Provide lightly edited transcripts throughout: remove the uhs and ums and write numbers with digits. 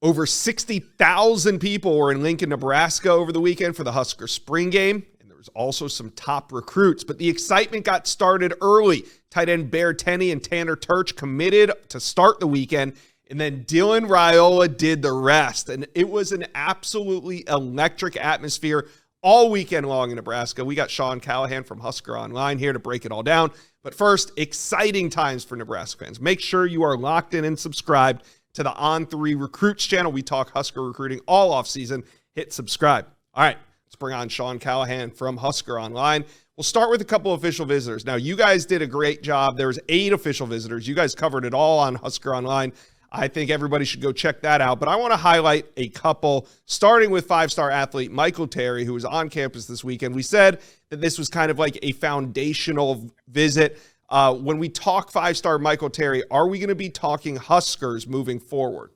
Over 60,000 people were in Lincoln, Nebraska over the weekend for the Husker spring game. And there was also some top recruits, but the excitement got started early. Tight end Bear Tenney and Tanner Turch committed to start the weekend, and then Dylan Raiola did the rest. And it was an absolutely electric atmosphere all weekend long in Nebraska. We got Sean Callahan from HuskerOnline here to break it all down. But first, exciting times for Nebraska fans. Make sure you are locked in and subscribed to the On3 Recruits channel. We talk Husker recruiting all offseason. Hit subscribe. All right, let's bring on Sean Callahan from HuskerOnline. We'll start with a couple official visitors. Now, you guys did a great job. There was 8 official visitors. You guys covered it all on HuskerOnline. I think everybody should go check that out. But I want to highlight a couple, starting with 5-star athlete Michael Terry, who was on campus this weekend. We said that this was kind of like a foundational visit. When we talk 5-star Michael Terry, are we going to be talking Huskers moving forward?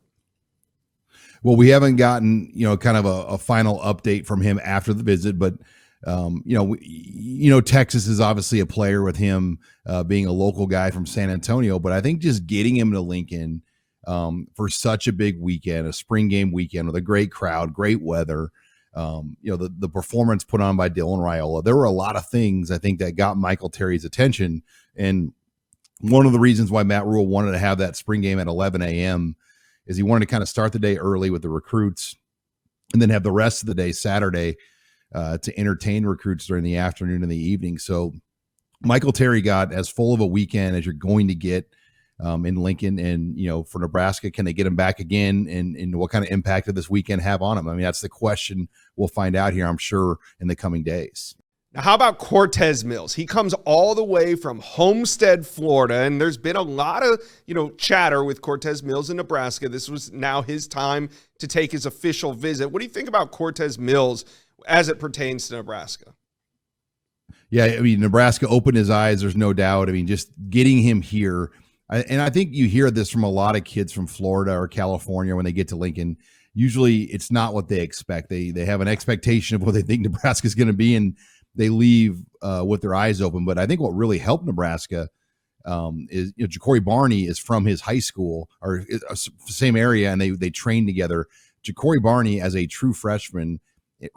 Well, we haven't gotten, kind of a final update from him after the visit, but Texas is obviously a player with him being a local guy from San Antonio, but I think just getting him to Lincoln for such a big weekend, a spring game weekend with a great crowd, great weather, the performance put on by Dylan Raiola. There were a lot of things I think that got Michael Terry's attention. And one of the reasons why Matt Rule wanted to have that spring game at 11 a.m. is he wanted to kind of start the day early with the recruits and then have the rest of the day Saturday to entertain recruits during the afternoon and the evening. So Michael Terry got as full of a weekend as you're going to get in Lincoln. And, for Nebraska, can they get him back again? And what kind of impact did this weekend have on him? I mean, that's the question we'll find out here, I'm sure, in the coming days. Now, how about Cortez Mills? He comes all the way from Homestead, Florida, and there's been a lot of, chatter with Cortez Mills in Nebraska. This was now his time to take his official visit. What do you think about Cortez Mills as it pertains to Nebraska? Yeah, I mean, Nebraska opened his eyes, there's no doubt. I mean, just getting him here, and I think you hear this from a lot of kids from Florida or California when they get to Lincoln. Usually it's not what they expect. They have an expectation of what they think Nebraska is going to be, and they leave with their eyes open. But I think what really helped Nebraska is Ja'Cory Barney is from his high school or same area, and they trained together. Ja'Cory Barney, as a true freshman,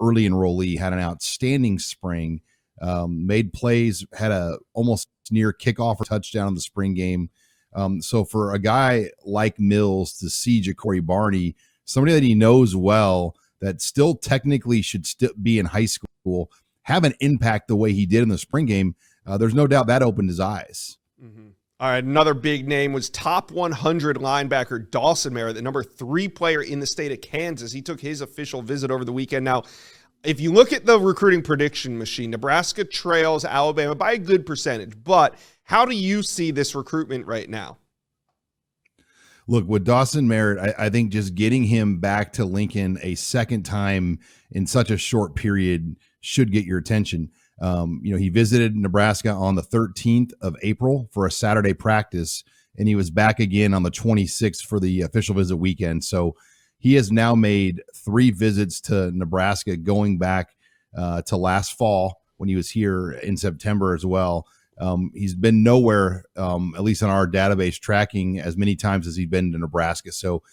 early enrollee, had an outstanding spring, made plays, had a almost near kickoff or touchdown in the spring game. So for a guy like Mills to see Ja'Cory Barney, somebody that he knows well, that still technically should still be in high school, have an impact the way he did in the spring game, there's no doubt that opened his eyes. Mm-hmm. All right, another big name was top 100 linebacker Dawson Merritt, the number 3 player in the state of Kansas. He took his official visit over the weekend. Now, if you look at the recruiting prediction machine, Nebraska trails Alabama by a good percentage, but how do you see this recruitment right now? Look, with Dawson Merritt, I think just getting him back to Lincoln a second time in such a short period should get your attention. He visited Nebraska on the 13th of April for a Saturday practice, and he was back again on the 26th for the official visit weekend. So he has now made 3 visits to Nebraska, going back to last fall when he was here in September as well. He's been nowhere, at least on our database, tracking as many times as he's been to Nebraska. So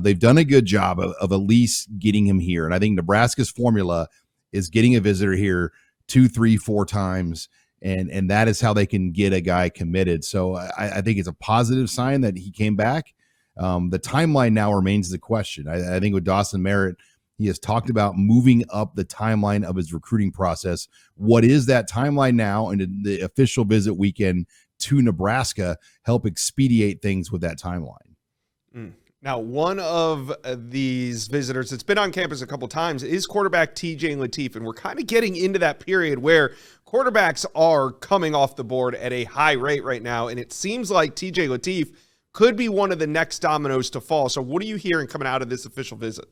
they've done a good job of at least getting him here. And I think Nebraska's formula is getting a visitor here 2, 3, 4 times, and that is how they can get a guy committed. So I think it's a positive sign that he came back. The timeline now remains the question. I think with Dawson Merritt, he has talked about moving up the timeline of his recruiting process. What is that timeline now? And did the official visit weekend to Nebraska help expedite things with that timeline? Now, one of these visitors that's been on campus a couple times is quarterback TJ Latif, and we're kind of getting into that period where quarterbacks are coming off the board at a high rate right now, and it seems like TJ Latif could be one of the next dominoes to fall. So what are you hearing coming out of this official visit?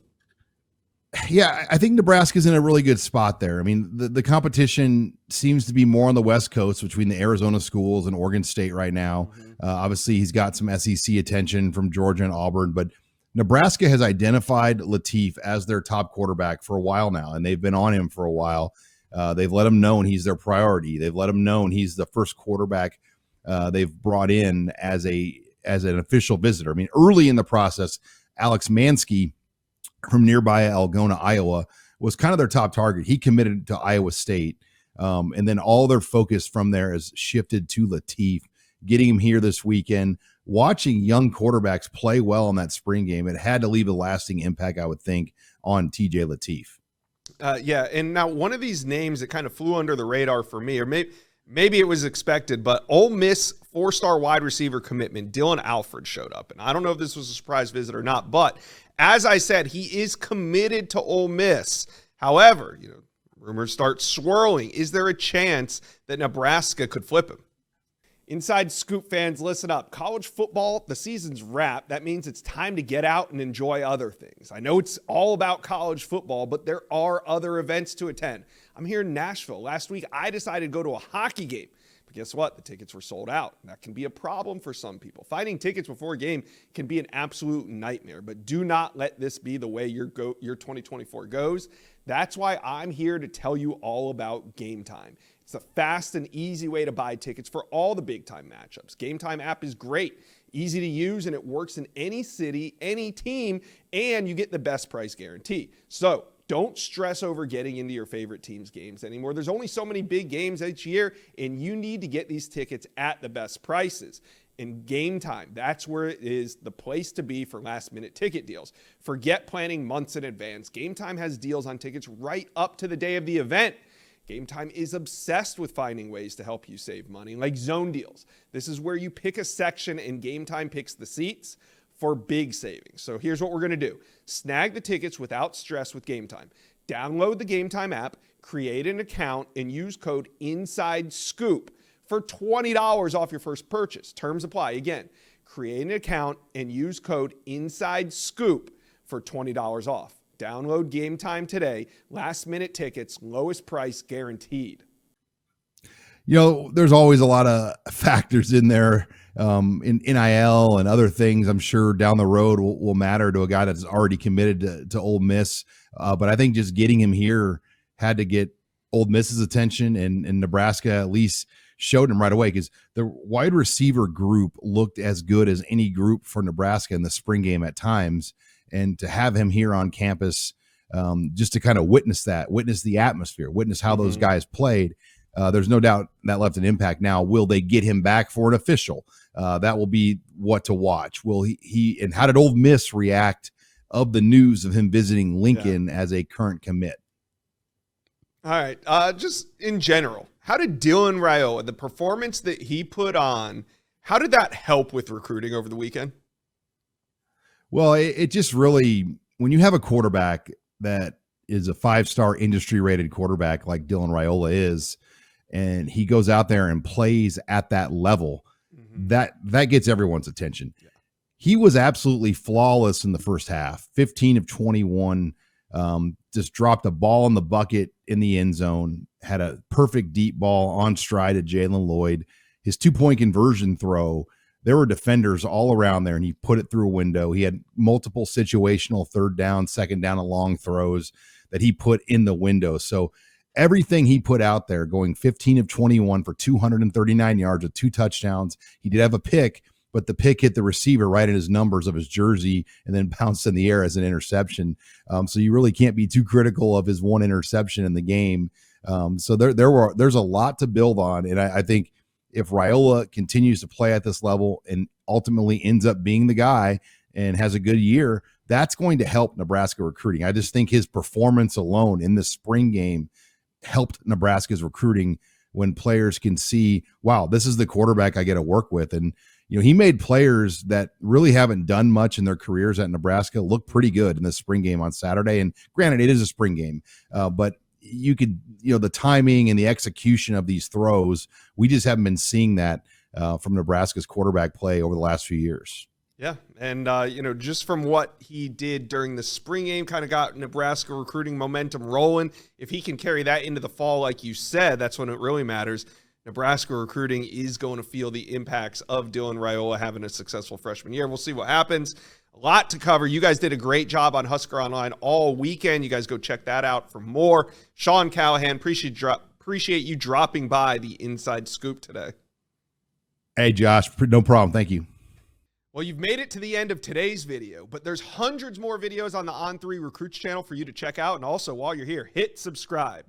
Yeah, I think Nebraska's in a really good spot there. I mean, the competition seems to be more on the West Coast between the Arizona schools and Oregon State right now. Obviously, he's got some SEC attention from Georgia and Auburn, but Nebraska has identified Latif as their top quarterback for a while now, and they've been on him for a while. They've let him know he's their priority. They've let him know he's the first quarterback they've brought in as an official visitor. I mean, early in the process, Alex Mansky from nearby Algona, Iowa, was kind of their top target. He committed to Iowa State. And then all their focus from there has shifted to Latif, getting him here this weekend. Watching young quarterbacks play well in that spring game, it had to leave a lasting impact, I would think, on TJ Latif. Yeah, and now one of these names that kind of flew under the radar for me, or maybe it was expected, but Ole Miss 4-star wide receiver commitment, Dylan Alford, showed up. And I don't know if this was a surprise visit or not, but as I said, he is committed to Ole Miss. However, rumors start swirling. Is there a chance that Nebraska could flip him? Inside Scoop fans, listen up. College football, the season's wrapped. That means it's time to get out and enjoy other things. I know it's all about college football, but there are other events to attend. I'm here in Nashville. Last week, I decided to go to a hockey game. But guess what? The tickets were sold out. That can be a problem for some people. Finding tickets before a game can be an absolute nightmare, but do not let this be the way your 2024 goes. That's why I'm here to tell you all about Game Time. It's a fast and easy way to buy tickets for all the big-time matchups. Game Time app is great, easy to use, and it works in any city, any team, and you get the best price guarantee. So don't stress over getting into your favorite team's games anymore. There's only so many big games each year, and you need to get these tickets at the best prices. And Game Time, that's where it is the place to be for last-minute ticket deals. Forget planning months in advance. Game Time has deals on tickets right up to the day of the event. Game Time is obsessed with finding ways to help you save money, like zone deals. This is where you pick a section and Game Time picks the seats for big savings. So here's what we're going to do. Snag the tickets without stress with Game Time. Download the Game Time app, create an account, and use code INSIDESCOOP for $20 off your first purchase. Terms apply. Again, create an account and use code INSIDESCOOP for $20 off. Download Game Time today. Last minute tickets, lowest price guaranteed. There's always a lot of factors in there, in NIL and other things. I'm sure down the road will matter to a guy that's already committed to Ole Miss. But I think just getting him here had to get Ole Miss's attention, and Nebraska at least showed him right away, because the wide receiver group looked as good as any group for Nebraska in the spring game at times. And to have him here on campus, just to kind of witness the atmosphere, witness how those guys played, there's no doubt that left an impact. Now, will they get him back for an official? That will be what to watch. Will he and how did Ole Miss react of the news of him visiting Lincoln as a current commit? All right. Just in general, how did Dylan Raiola, the performance that he put on, how did that help with recruiting over the weekend? Well, it just really, when you have a quarterback that is a 5-star industry rated quarterback like Dylan Raiola is, and he goes out there and plays at that level, that gets everyone's attention. Yeah. He was absolutely flawless in the first half, 15 of 21, just dropped a ball in the bucket in the end zone, had a perfect deep ball on stride at Jalen Lloyd. His 2-point conversion throw, there were defenders all around there, and he put it through a window. He had multiple situational third down, second down, and long throws that he put in the window. So everything he put out there, going 15 of 21 for 239 yards with 2 touchdowns. He did have a pick, but the pick hit the receiver right in his numbers of his jersey and then bounced in the air as an interception. So you really can't be too critical of his one interception in the game. So there's a lot to build on, and I think if Raiola continues to play at this level and ultimately ends up being the guy and has a good year, that's going to help Nebraska recruiting. I just think his performance alone in the spring game helped Nebraska's recruiting, when players can see, wow, this is the quarterback I get to work with. And, he made players that really haven't done much in their careers at Nebraska look pretty good in the spring game on Saturday. And granted, it is a spring game, but you could, the timing and the execution of these throws, we just haven't been seeing that from Nebraska's quarterback play over the last few years. Yeah. And, just from what he did during the spring game, kind of got Nebraska recruiting momentum rolling. If he can carry that into the fall, like you said, that's when it really matters. Nebraska recruiting is going to feel the impacts of Dylan Raiola having a successful freshman year. We'll see what happens. A lot to cover. You guys did a great job on HuskerOnline all weekend. You guys go check that out for more. Sean Callahan, appreciate you dropping by the Inside Scoop today. Hey, Josh, no problem. Thank you. Well, you've made it to the end of today's video, but there's hundreds more videos on the On3 Recruits channel for you to check out. And also, while you're here, hit subscribe.